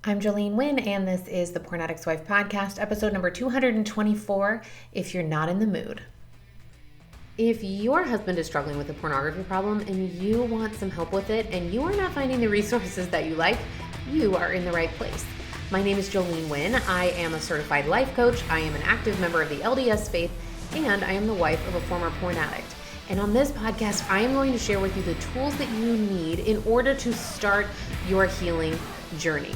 I'm Jolene Wynn, and this is the Porn Addict's Wife podcast, episode number 224, If You're Not in the Mood. If your husband is struggling with a pornography problem and you want some help with it and you are not finding the resources that you like, you are in the right place. My name is Jolene Wynn. I am a certified life coach. I am an active member of the LDS faith, and I am the wife of a former porn addict. And on this podcast, I am going to share with you the tools that you need in order to start your healing journey.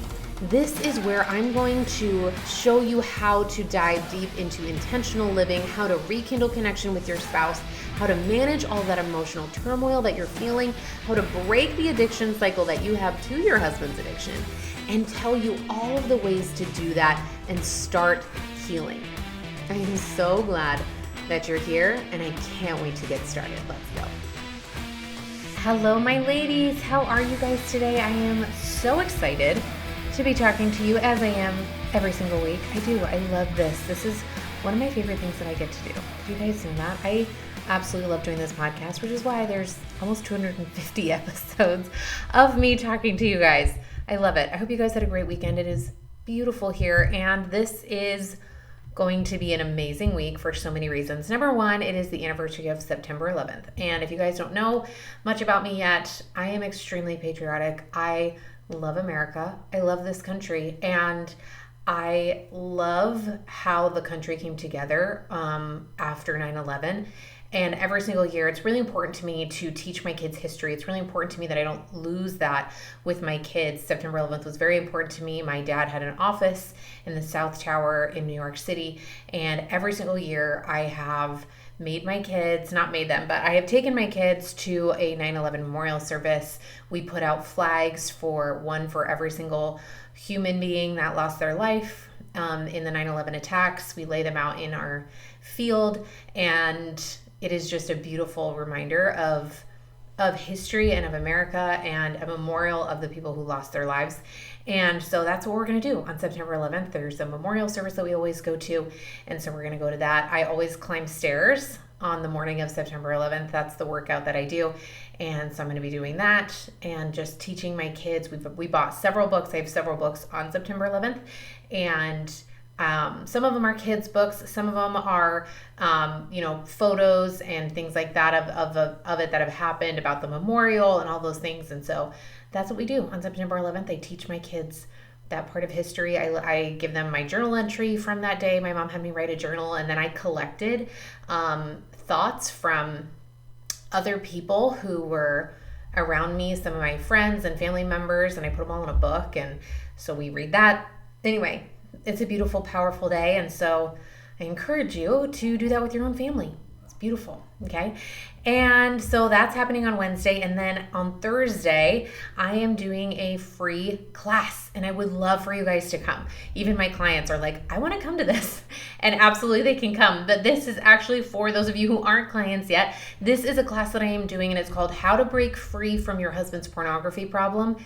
This is where I'm going to show you how to dive deep into intentional living, how to rekindle connection with your spouse, how to manage all that emotional turmoil that you're feeling, how to break the addiction cycle that you have to your husband's addiction, and tell you all of the ways to do that and start healing. I am so glad that you're here, and I can't wait to get started. Let's go. Hello, my ladies. How are you guys today? I am so excited to be talking to you, as I am every single week. I do. I love this. This is one of my favorite things that I get to do. Do you guys know that? I absolutely love doing this podcast, which is why there's almost 250 episodes of me talking to you guys. I love it. I hope you guys had a great weekend. It is beautiful here, and this is going to be an amazing week for so many reasons. Number one, it is the anniversary of September 11th. And if you guys don't know much about me yet, I am extremely patriotic. I love America. I love this country. And I love how the country came together after 9/11. And every single year, it's really important to me to teach my kids history. It's really important to me that I don't lose that with my kids. September 11th was very important to me. My dad had an office in the South Tower in New York City. And every single year, I have made my kids, not made them, but I have taken my kids to a 9/11 memorial service. We put out flags for every single human being that lost their life in the 9/11 attacks. We lay them out in our field, and it is just a beautiful reminder of history and of America, and a memorial of the people who lost their lives. And so that's what we're going to do on September 11th. There's a memorial service that we always go to, and so we're going to go to that. I always climb stairs on the morning of September 11th. That's the workout that I do, and so I'm going to be doing that and just teaching my kids. We bought several books. I have several books on September 11th, and some of them are kids' books. Some of them are, photos and things like that of it that have happened about the memorial and all those things. And so that's what we do on September 11th. I teach my kids that part of history. I give them my journal entry from that day. My mom had me write a journal, and then I collected thoughts from other people who were around me, some of my friends and family members, and I put them all in a book. And so we read that. Anyway, it's a beautiful, powerful day, and so I encourage you to do that with your own family. It's beautiful, okay? And so that's happening on Wednesday, and then on Thursday, I am doing a free class, and I would love for you guys to come. Even my clients are like, I want to come to this, and absolutely they can come, but this is actually for those of you who aren't clients yet. This is a class that I am doing, and it's called How to Break Free from Your Husband's Pornography Problem,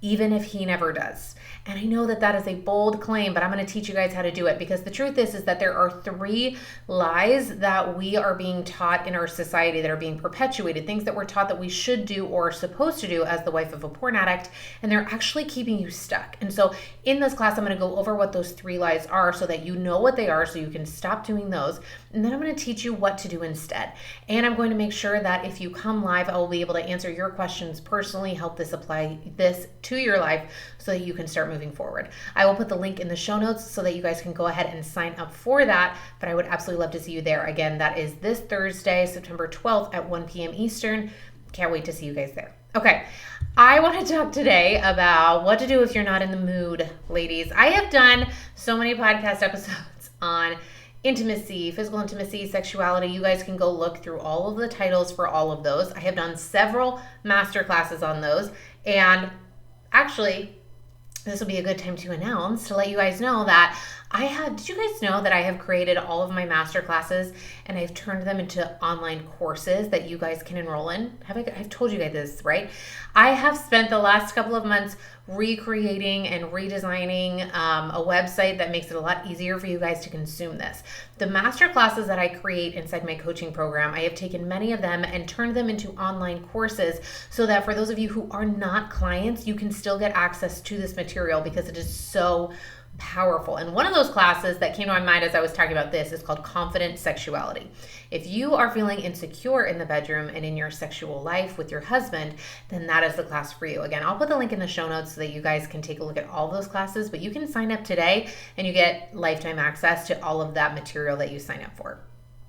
even if he never does. And I know that that is a bold claim, but I'm going to teach you guys how to do it, because the truth is that there are 3 lies that we are being taught in our society that are being perpetuated, things that we're taught that we should do or are supposed to do as the wife of a porn addict, and they're actually keeping you stuck. And so in this class, I'm going to go over what those 3 lies are so that you know what they are so you can stop doing those. And then I'm going to teach you what to do instead. And I'm going to make sure that if you come live, I will be able to answer your questions personally, help this apply this to your life so that you can start moving forward. I will put the link in the show notes so that you guys can go ahead and sign up for that, but I would absolutely love to see you there. Again, that is this Thursday, September 12th at 1 p.m. Eastern. Can't wait to see you guys there. Okay, I want to talk today about what to do if you're not in the mood, ladies. I have done so many podcast episodes on intimacy, physical intimacy, sexuality. You guys can go look through all of the titles for all of those. I have done several master classes on those, and actually, this will be a good time to announce, to let you guys know that did you guys know that I have created all of my master classes and I've turned them into online courses that you guys can enroll in? I've told you guys this, right? I have spent the last couple of months recreating and redesigning a website that makes it a lot easier for you guys to consume this. The master classes that I create inside my coaching program, I have taken many of them and turned them into online courses so that for those of you who are not clients, you can still get access to this material because it is so powerful. And one of those classes that came to my mind as I was talking about this is called Confident Sexuality. If you are feeling insecure in the bedroom and in your sexual life with your husband, then that is the class for you. Again, I'll put the link in the show notes so that you guys can take a look at all those classes, but you can sign up today and you get lifetime access to all of that material that you sign up for.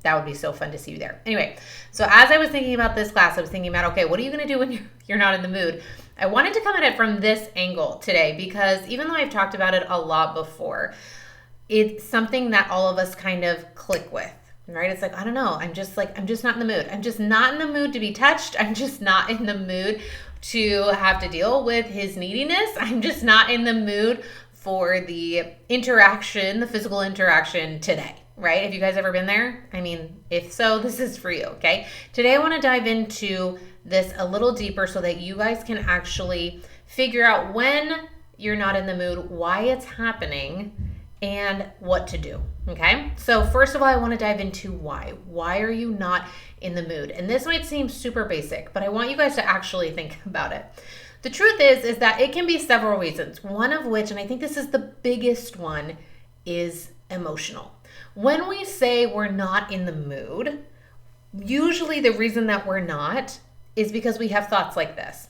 That would be so fun to see you there. Anyway, so as I was thinking about this class, I was thinking about, okay, what are you going to do when you're not in the mood? I wanted to come at it from this angle today because even though I've talked about it a lot before, it's something that all of us kind of click with, right? It's like, I don't know. I'm just not in the mood. I'm just not in the mood to be touched. I'm just not in the mood to have to deal with his neediness. I'm just not in the mood for the interaction, the physical interaction today. Right? Have you guys ever been there? I mean, if so, this is for you, okay? Today I want to dive into this a little deeper so that you guys can actually figure out when you're not in the mood, why it's happening, and what to do, okay? So first of all, I want to dive into why. Why are you not in the mood? And this might seem super basic, but I want you guys to actually think about it. The truth is that it can be several reasons, one of which, and I think this is the biggest one, is emotional. When we say we're not in the mood, usually the reason that we're not is because we have thoughts like this.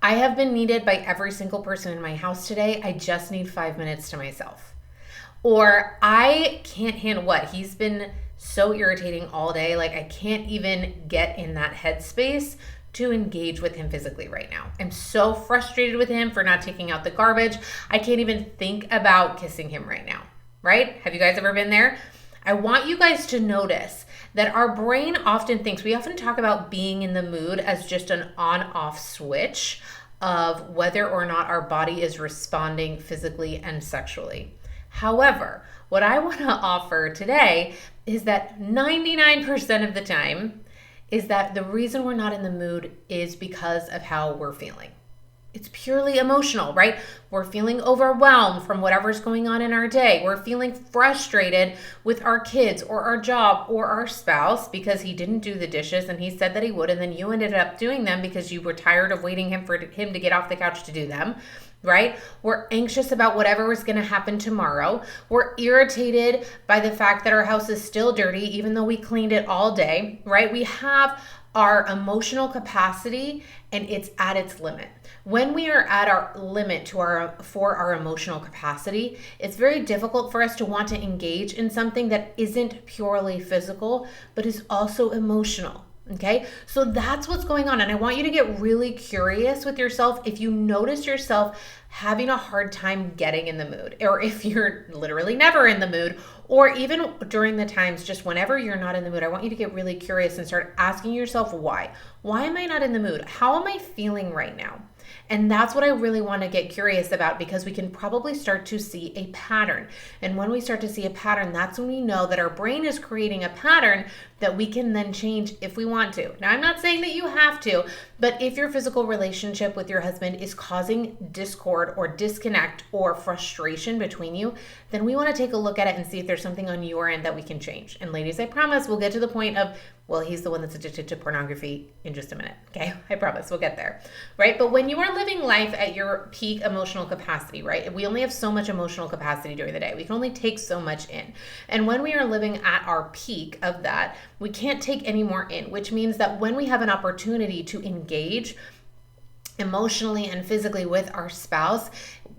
I have been needed by every single person in my house today. I just need 5 minutes to myself. Or I can't handle what? He's been so irritating all day. Like I can't even get in that headspace to engage with him physically right now. I'm so frustrated with him for not taking out the garbage. I can't even think about kissing him right now. Right? Have you guys ever been there? I want you guys to notice that our brain often thinks, we often talk about being in the mood as just an on-off switch of whether or not our body is responding physically and sexually. However, what I want to offer today is that 99% of the time is that the reason we're not in the mood is because of how we're feeling. It's purely emotional, right? We're feeling overwhelmed from whatever's going on in our day. We're feeling frustrated with our kids or our job or our spouse because he didn't do the dishes and he said that he would, and then you ended up doing them because you were tired of waiting for him to get off the couch to do them, right? We're anxious about whatever was going to happen tomorrow. We're irritated by the fact that our house is still dirty even though we cleaned it all day, right? We have our emotional capacity and it's at its limit. When we are at our limit for our emotional capacity, it's very difficult for us to want to engage in something that isn't purely physical, but is also emotional. Okay, so that's what's going on. And I want you to get really curious with yourself if you notice yourself having a hard time getting in the mood, or if you're literally never in the mood, or even during the times just whenever you're not in the mood. I want you to get really curious and start asking yourself why. Why am I not in the mood? How am I feeling right now? And that's what I really want to get curious about, because we can probably start to see a pattern. And when we start to see a pattern, that's when we know that our brain is creating a pattern that we can then change if we want to. Now, I'm not saying that you have to, but if your physical relationship with your husband is causing discord or disconnect or frustration between you, then we want to take a look at it and see if there's something on your end that we can change. And ladies, I promise we'll get to the point of, well, he's the one that's addicted to pornography in just a minute. Okay, I promise we'll get there, right? But when you are living life at your peak emotional capacity, right? We only have so much emotional capacity during the day. We can only take so much in. And when we are living at our peak of that, we can't take any more in, which means that when we have an opportunity to engage emotionally and physically with our spouse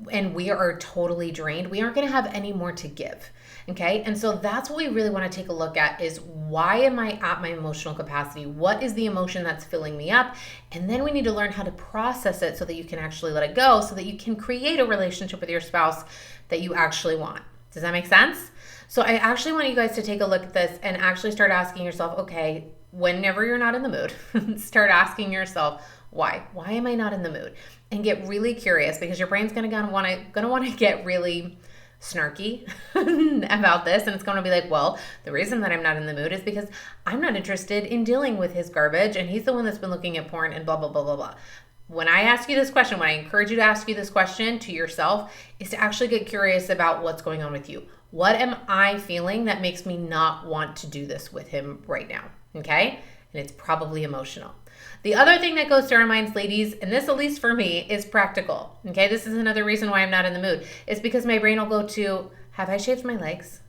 and we are totally drained, we aren't going to have any more to give. Okay. And so that's what we really want to take a look at is, why am I at my emotional capacity? What is the emotion that's filling me up? And then we need to learn how to process it so that you can actually let it go, so that you can create a relationship with your spouse that you actually want. Does that make sense? So I actually want you guys to take a look at this and actually start asking yourself, okay, whenever you're not in the mood, start asking yourself, why? Why am I not in the mood? And get really curious, because your brain's gonna want to get really snarky about this, and it's going to be like, well, the reason that I'm not in the mood is because I'm not interested in dealing with his garbage, and he's the one that's been looking at porn and blah blah blah blah blah. when I ask you this question, when I encourage you to ask you this question to yourself, is to actually get curious about what's going on with you. What am I feeling that makes me not want to do this with him right now? Okay? And it's probably emotional. The other thing that goes through our minds, ladies, and this, at least for me, is practical. Okay? This is another reason why I'm not in the mood. It's because my brain will go to, have I shaved my legs?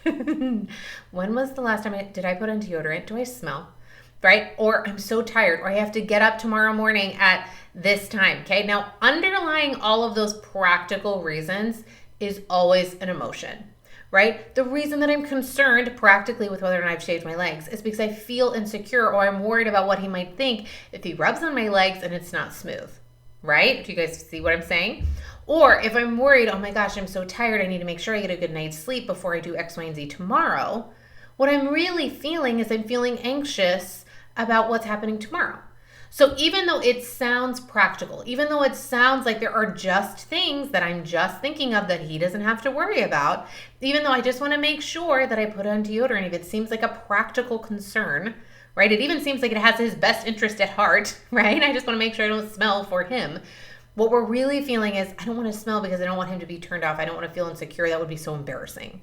When was the last time did I put on deodorant? Do I smell? Right? Or I'm so tired, or I have to get up tomorrow morning at this time. Okay. Now, underlying all of those practical reasons is always an emotion, right? The reason that I'm concerned practically with whether or not I've shaved my legs is because I feel insecure, or I'm worried about what he might think if he rubs on my legs and it's not smooth, right? Do you guys see what I'm saying? Or if I'm worried, oh my gosh, I'm so tired, I need to make sure I get a good night's sleep before I do X, Y, and Z tomorrow. What I'm really feeling is I'm feeling anxious about what's happening tomorrow. So even though it sounds practical, even though it sounds like there are just things that I'm just thinking of that he doesn't have to worry about, even though I just want to make sure that I put on deodorant, if it seems like a practical concern, right? It even seems like it has his best interest at heart, right? I just want to make sure I don't smell for him. What we're really feeling is, I don't want to smell because I don't want him to be turned off. I don't want to feel insecure. That would be so embarrassing,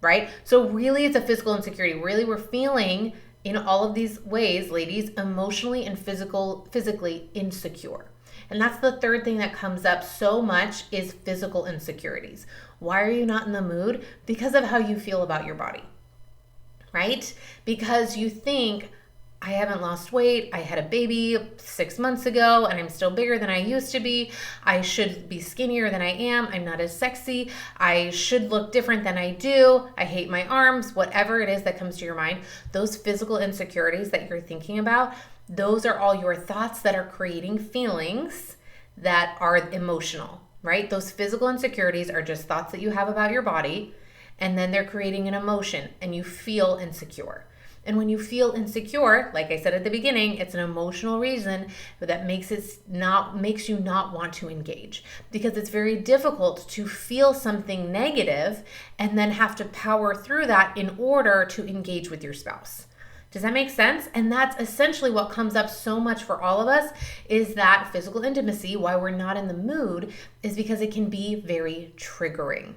right? So really it's a physical insecurity. Really we're feeling in all of these ways, ladies, emotionally and physically insecure. And that's the third thing that comes up so much is physical insecurities. Why are you not in the mood? Because of how you feel about your body, right? Because you think, I haven't lost weight. I had a baby 6 months ago and I'm still bigger than I used to be. I should be skinnier than I am. I'm not as sexy. I should look different than I do. I hate my arms, whatever it is that comes to your mind. Those physical insecurities that you're thinking about, those are all your thoughts that are creating feelings that are emotional, right? Those physical insecurities are just thoughts that you have about your body, and then they're creating an emotion and you feel insecure. And when you feel insecure, like I said at the beginning, it's an emotional reason that makes you not want to engage, because it's very difficult to feel something negative and then have to power through that in order to engage with your spouse. Does that make sense? And that's essentially what comes up so much for all of us, is that physical intimacy, why we're not in the mood, is because it can be very triggering.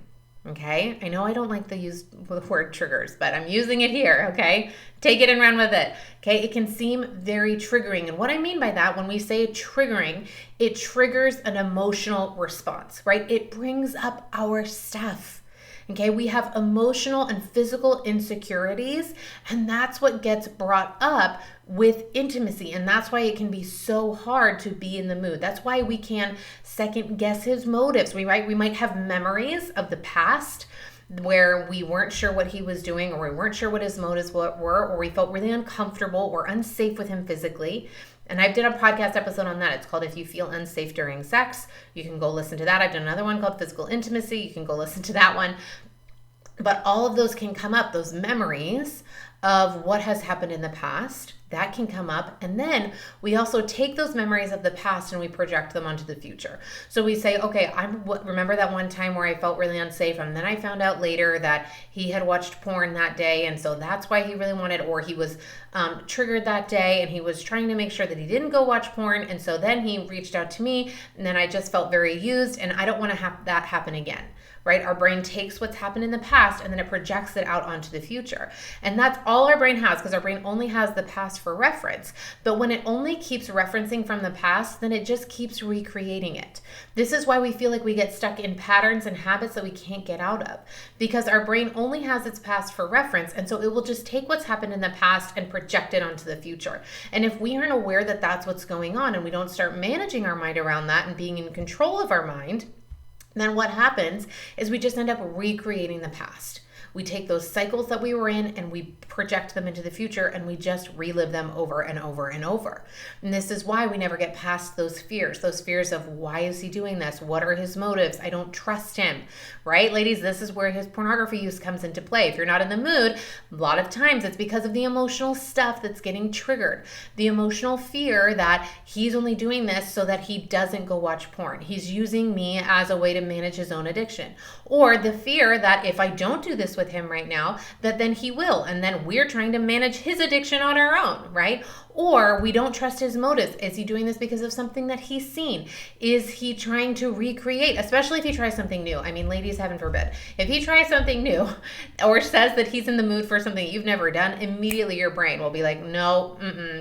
Okay, I know I don't like to use the word triggers, but I'm using it here, okay? Take it and run with it, okay? It can seem very triggering. And what I mean by that, when we say triggering, it triggers an emotional response, right? It brings up our stuff, okay? We have emotional and physical insecurities, and that's what gets brought up with intimacy. And that's why it can be so hard to be in the mood. That's why we can second guess his motives. We might have memories of the past where we weren't sure what he was doing, or we weren't sure what his motives were, or we felt really uncomfortable or unsafe with him physically. And I've done a podcast episode on that. It's called If You Feel Unsafe During Sex. You can go listen to that. I've done another one called Physical Intimacy. You can go listen to that one. But all of those can come up, those memories of what has happened in the past, that can come up. And then we also take those memories of the past and we project them onto the future. So we say, okay, I remember that one time where I felt really unsafe, and then I found out later that he had watched porn that day, and so that's why he really wanted, or he was triggered that day and he was trying to make sure that he didn't go watch porn, and so then he reached out to me, and then I just felt very used, and I don't want to have that happen again. Right? Our brain takes what's happened in the past and then it projects it out onto the future. And that's all our brain has, because our brain only has the past for reference. But when it only keeps referencing from the past, then it just keeps recreating it. This is why we feel like we get stuck in patterns and habits that we can't get out of, because our brain only has its past for reference. And so it will just take what's happened in the past and project it onto the future. And if we aren't aware that that's what's going on, and we don't start managing our mind around that and being in control of our mind, then what happens is we just end up recreating the past. We take those cycles that we were in and we project them into the future, and we just relive them over and over and over. And this is why we never get past those fears of why is he doing this? What are his motives? I don't trust him, right? Ladies, this is where his pornography use comes into play. If you're not in the mood, a lot of times it's because of the emotional stuff that's getting triggered. The emotional fear that he's only doing this so that he doesn't go watch porn. He's using me as a way to manage his own addiction. Or the fear that if I don't do this with him right now, that then he will, and then we're trying to manage his addiction on our own, right? Or we don't trust his motives. Is he doing this because of something that he's seen? Is he trying to recreate, especially if he tries something new? I mean, ladies, heaven forbid. If he tries something new or says that he's in the mood for something you've never done, immediately your brain will be like, no,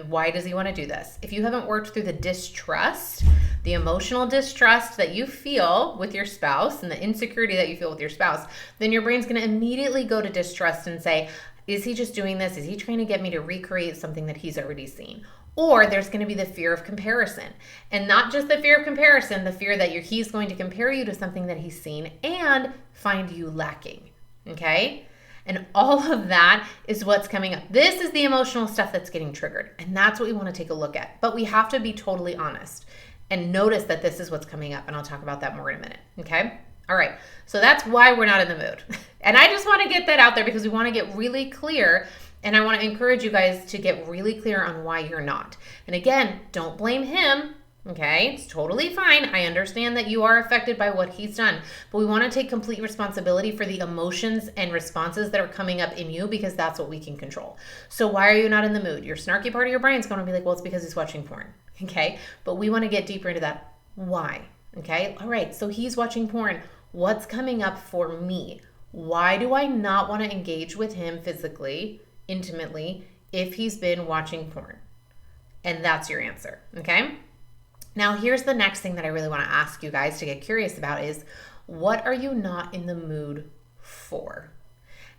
why does he want to do this? If you haven't worked through the distrust, the emotional distrust that you feel with your spouse and the insecurity that you feel with your spouse, then your brain's going to immediately go to distrust and say, is he just doing this? Is he trying to get me to recreate something that he's already seen? Or there's going to be the fear of comparison. And not just the fear of comparison, the fear that he's going to compare you to something that he's seen and find you lacking. Okay? And all of that is what's coming up. This is the emotional stuff that's getting triggered. And that's what we want to take a look at. But we have to be totally honest and notice that this is what's coming up. And I'll talk about that more in a minute. Okay? All right, so that's why we're not in the mood. And I just want to get that out there because we want to get really clear, and I want to encourage you guys to get really clear on why you're not. And again, don't blame him, okay? It's totally fine. I understand that you are affected by what he's done, but we want to take complete responsibility for the emotions and responses that are coming up in you because that's what we can control. So why are you not in the mood? Your snarky part of your brain is going to be like, well, it's because he's watching porn, okay? But we want to get deeper into that. Why? Okay, all right, so he's watching porn. What's coming up for me? Why do I not want to engage with him physically, intimately, if he's been watching porn? And that's your answer, okay? Now, here's the next thing that I really want to ask you guys to get curious about is, what are you not in the mood for?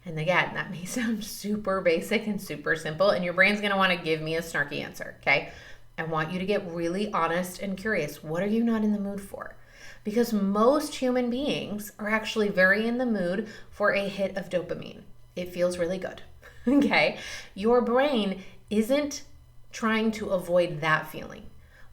And again, that may sound super basic and super simple, and your brain's going to want to give me a snarky answer, okay? I want you to get really honest and curious. What are you not in the mood for? Because most human beings are actually very in the mood for a hit of dopamine. It feels really good, okay? Your brain isn't trying to avoid that feeling.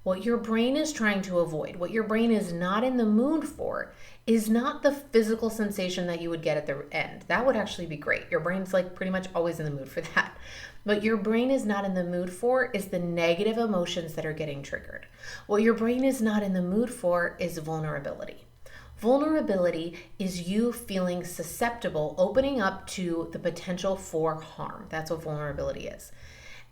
What your brain is trying to avoid, what your brain is not in the mood for, is not the physical sensation that you would get at the end. That would actually be great. Your brain's like pretty much always in the mood for that. What your brain is not in the mood for is the negative emotions that are getting triggered. What your brain is not in the mood for is vulnerability. Vulnerability is you feeling susceptible, opening up to the potential for harm. That's what vulnerability is.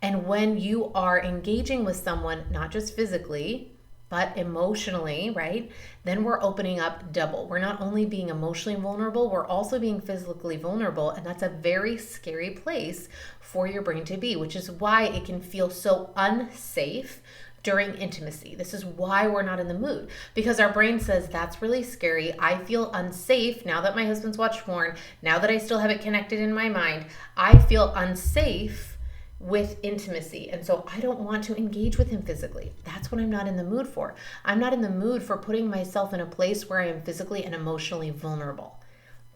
And when you are engaging with someone, not just physically, but emotionally, right? Then we're opening up double. We're not only being emotionally vulnerable, we're also being physically vulnerable. And that's a very scary place for your brain to be, which is why it can feel so unsafe during intimacy. This is why we're not in the mood, because our brain says, that's really scary. I feel unsafe now that my husband's watched porn. Now that I still have it connected in my mind, I feel unsafe with intimacy. And so I don't want to engage with him physically. That's what I'm not in the mood for. I'm not in the mood for putting myself in a place where I am physically and emotionally vulnerable.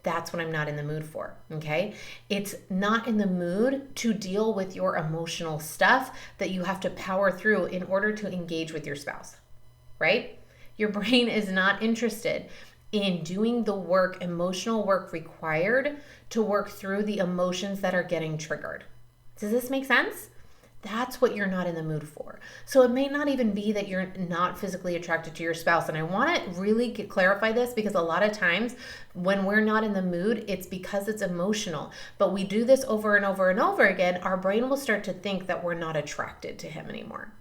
That's what I'm not in the mood for, okay? It's not in the mood to deal with your emotional stuff that you have to power through in order to engage with your spouse, right? Your brain is not interested in doing the work, emotional work required to work through the emotions that are getting triggered. Does this make sense? That's what you're not in the mood for. So it may not even be that you're not physically attracted to your spouse. And I want to really clarify this because a lot of times when we're not in the mood, it's because it's emotional. But we do this over and over and over again, our brain will start to think that we're not attracted to him anymore.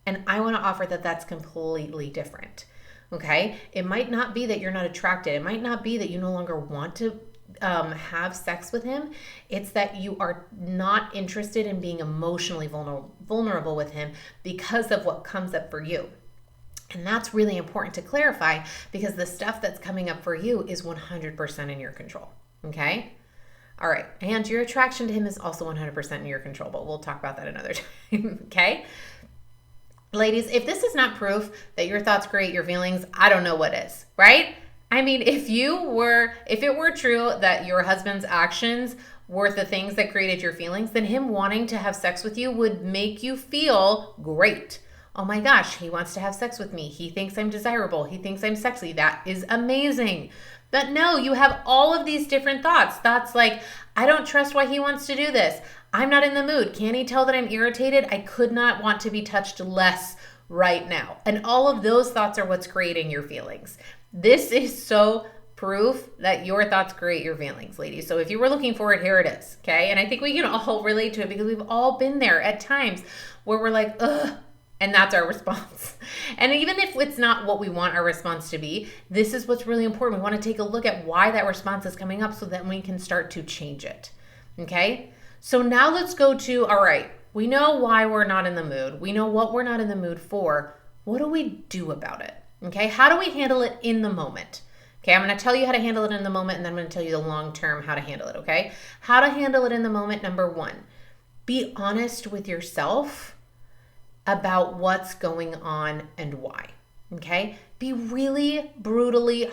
And I want to offer that that's completely different. Okay? It might not be that you're not attracted. It might not be that you no longer want to have sex with him. It's that you are not interested in being emotionally vulnerable with him because of what comes up for you. And that's really important to clarify because the stuff that's coming up for you is 100% in your control. Okay? All right. And your attraction to him is also 100% in your control, but we'll talk about that another time. Okay? Ladies, if this is not proof that your thoughts create your feelings, I don't know what is, right? I mean, if it were true that your husband's actions were the things that created your feelings, then him wanting to have sex with you would make you feel great. Oh my gosh, he wants to have sex with me. He thinks I'm desirable. He thinks I'm sexy. That is amazing. But no, you have all of these different thoughts. Thoughts like, I don't trust why he wants to do this. I'm not in the mood. Can't he tell that I'm irritated? I could not want to be touched less right now. And all of those thoughts are what's creating your feelings. This is so proof that your thoughts create your feelings, ladies. So if you were looking for it, here it is, okay? And I think we can all relate to it because we've all been there at times where we're like, ugh, and that's our response. And even if it's not what we want our response to be, this is what's really important. We want to take a look at why that response is coming up so that we can start to change it, okay? So now let's go to, all right, we know why we're not in the mood. We know what we're not in the mood for. What do we do about it, okay? How do we handle it in the moment? Okay, I'm going to tell you how to handle it in the moment, and then I'm going to tell you the long term how to handle it, okay? How to handle it in the moment, number one, be honest with yourself about what's going on and why, okay? Be really brutally,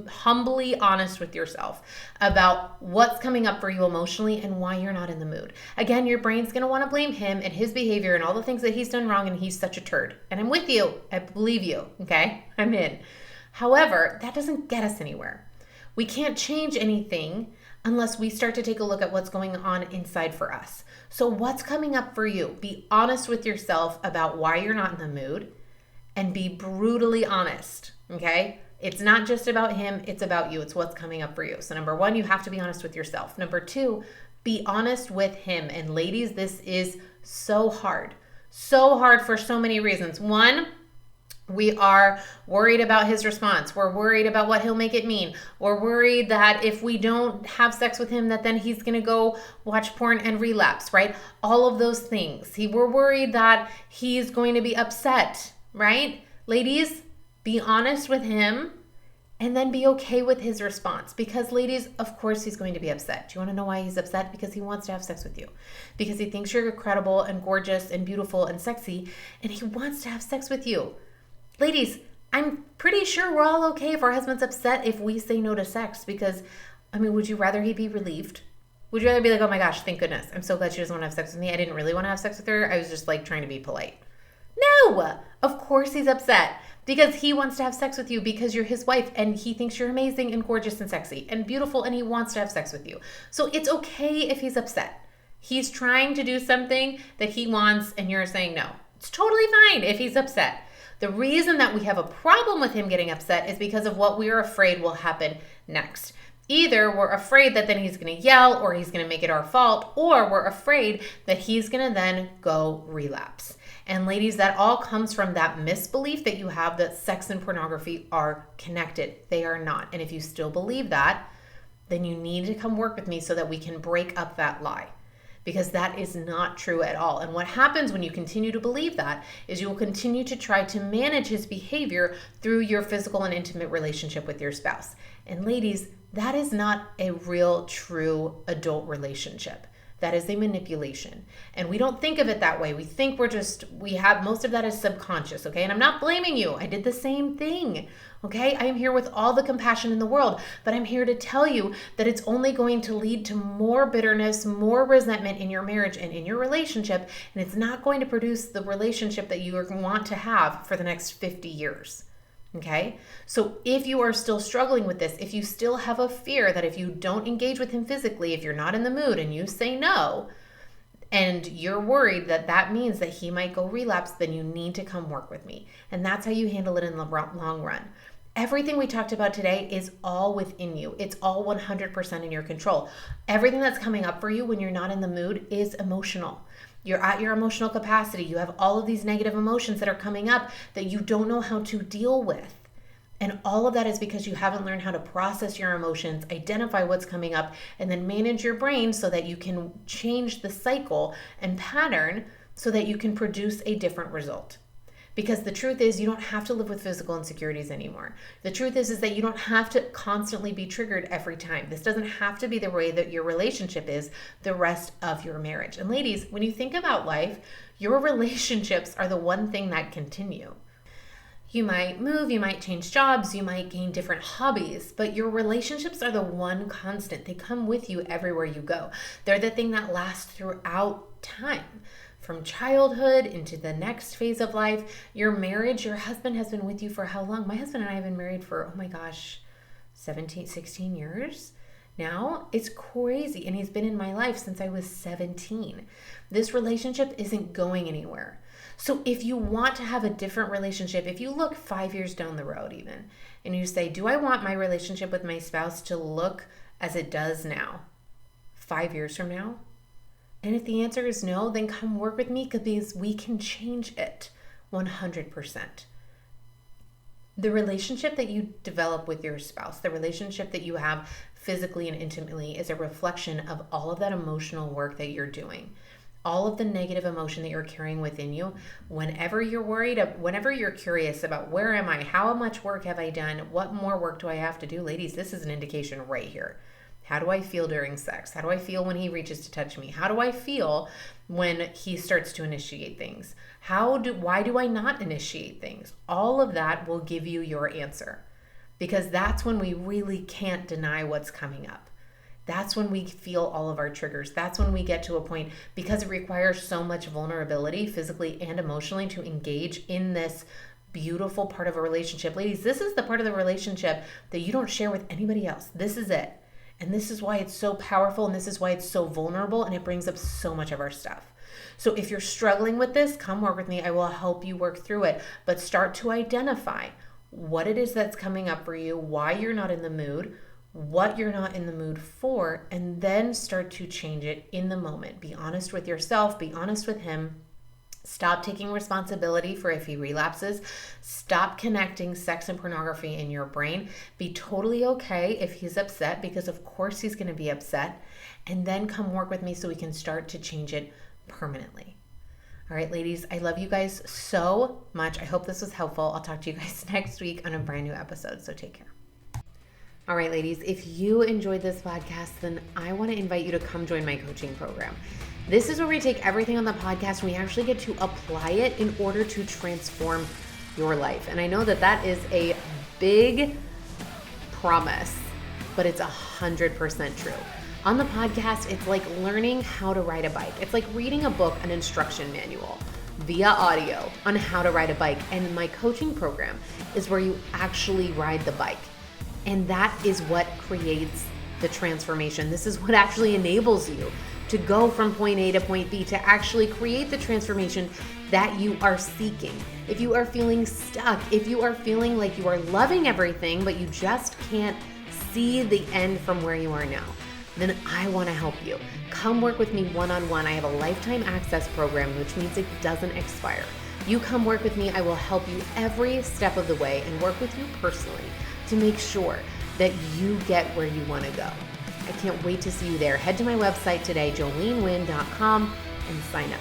humbly honest with yourself about what's coming up for you emotionally and why you're not in the mood. Again, your brain's going to want to blame him and his behavior and all the things that he's done wrong, and he's such a turd. And I'm with you. I believe you, okay? I'm in. However, that doesn't get us anywhere. We can't change anything unless we start to take a look at what's going on inside for us. So what's coming up for you? Be honest with yourself about why you're not in the mood and be brutally honest, okay? It's not just about him, it's about you. It's what's coming up for you. So number one, you have to be honest with yourself. Number two, be honest with him. And ladies, this is so hard for so many reasons. One, we are worried about his response. We're worried about what he'll make it mean. We're worried that if we don't have sex with him, that then he's going to go watch porn and relapse, right? All of those things. We're worried that he's going to be upset, right? Ladies, be honest with him and then be okay with his response. Because ladies, of course he's going to be upset. Do you want to know why he's upset? Because he wants to have sex with you. Because he thinks you're incredible and gorgeous and beautiful and sexy, and he wants to have sex with you. Ladies, I'm pretty sure we're all okay if our husband's upset if we say no to sex because, I mean, would you rather he be relieved? Would you rather be like, oh my gosh, thank goodness. I'm so glad she doesn't want to have sex with me. I didn't really want to have sex with her. I was just like trying to be polite. No, of course he's upset because he wants to have sex with you because you're his wife and he thinks you're amazing and gorgeous and sexy and beautiful and he wants to have sex with you. So it's okay if he's upset. He's trying to do something that he wants and you're saying no. It's totally fine if he's upset. The reason that we have a problem with him getting upset is because of what we are afraid will happen next. Either we're afraid that then he's going to yell or he's going to make it our fault, or we're afraid that he's going to then go relapse. And ladies, that all comes from that misbelief that you have that sex and pornography are connected. They are not. And if you still believe that, then you need to come work with me so that we can break up that lie. Because that is not true at all. And what happens when you continue to believe that is you will continue to try to manage his behavior through your physical and intimate relationship with your spouse. And ladies, that is not a real, true adult relationship. That is a manipulation. And we don't think of it that way. We think we have most of that is subconscious, okay? And I'm not blaming you. I did the same thing, okay? I am here with all the compassion in the world, but I'm here to tell you that it's only going to lead to more bitterness, more resentment in your marriage and in your relationship, and it's not going to produce the relationship that you want to have for the next 50 years. Okay, so if you are still struggling with this, if you still have a fear that if you don't engage with him physically, if you're not in the mood and you say no, and you're worried that that means that he might go relapse, then you need to come work with me. And that's how you handle it in the long run. Everything we talked about today is all within you. It's all 100% in your control. Everything that's coming up for you when you're not in the mood is emotional. You're at your emotional capacity. You have all of these negative emotions that are coming up that you don't know how to deal with. And all of that is because you haven't learned how to process your emotions, identify what's coming up, and then manage your brain so that you can change the cycle and pattern so that you can produce a different result. Because the truth is, you don't have to live with physical insecurities anymore. The truth is that you don't have to constantly be triggered every time. This doesn't have to be the way that your relationship is the rest of your marriage. And ladies, when you think about life, your relationships are the one thing that continue. You might move, you might change jobs, you might gain different hobbies, but your relationships are the one constant. They come with you everywhere you go. They're the thing that lasts throughout time. From childhood into the next phase of life, your marriage, your husband has been with you for how long? My husband and I have been married for, 16 years now. It's crazy. And he's been in my life since I was 17. This relationship isn't going anywhere. So if you want to have a different relationship, if you look 5 years down the road even, and you say, do I want my relationship with my spouse to look as it does now, 5 years from now? And if the answer is no, then come work with me, because we can change it 100%. The relationship that you develop with your spouse, the relationship that you have physically and intimately, is a reflection of all of that emotional work that you're doing. All of the negative emotion that you're carrying within you. Whenever you're worried, whenever you're curious about where am I, how much work have I done, what more work do I have to do? Ladies, this is an indication right here. How do I feel during sex? How do I feel when he reaches to touch me? How do I feel when he starts to initiate things? Why do I not initiate things? All of that will give you your answer, because that's when we really can't deny what's coming up. That's when we feel all of our triggers. That's when we get to a point, because it requires so much vulnerability physically and emotionally to engage in this beautiful part of a relationship. Ladies, this is the part of the relationship that you don't share with anybody else. This is it. And this is why it's so powerful, and this is why it's so vulnerable, and it brings up so much of our stuff. So if you're struggling with this, come work with me. I will help you work through it. But start to identify what it is that's coming up for you, why you're not in the mood, what you're not in the mood for, and then start to change it in the moment. Be honest with yourself, be honest with him. Stop taking responsibility for if he relapses. Stop connecting sex and pornography in your brain. Be totally okay if he's upset, because of course he's going to be upset. And then come work with me so we can start to change it permanently. All right, ladies, I love you guys so much. I hope this was helpful. I'll talk to you guys next week on a brand new episode, so take care. All right, ladies, if you enjoyed this podcast, then I want to invite you to come join my coaching program. This is where we take everything on the podcast and we actually get to apply it in order to transform your life. And I know that that is a big promise, but it's 100% true. On the podcast, it's like learning how to ride a bike. It's like reading a book, an instruction manual via audio on how to ride a bike. And my coaching program is where you actually ride the bike. And that is what creates the transformation. This is what actually enables you to go from point A to point B, to actually create the transformation that you are seeking. If you are feeling stuck, if you are feeling like you are loving everything, but you just can't see the end from where you are now, then I want to help you. Come work with me one-on-one. I have a lifetime access program, which means it doesn't expire. You come work with me. I will help you every step of the way and work with you personally to make sure that you get where you want to go. I can't wait to see you there. Head to my website today, joleneWynn.com, and sign up.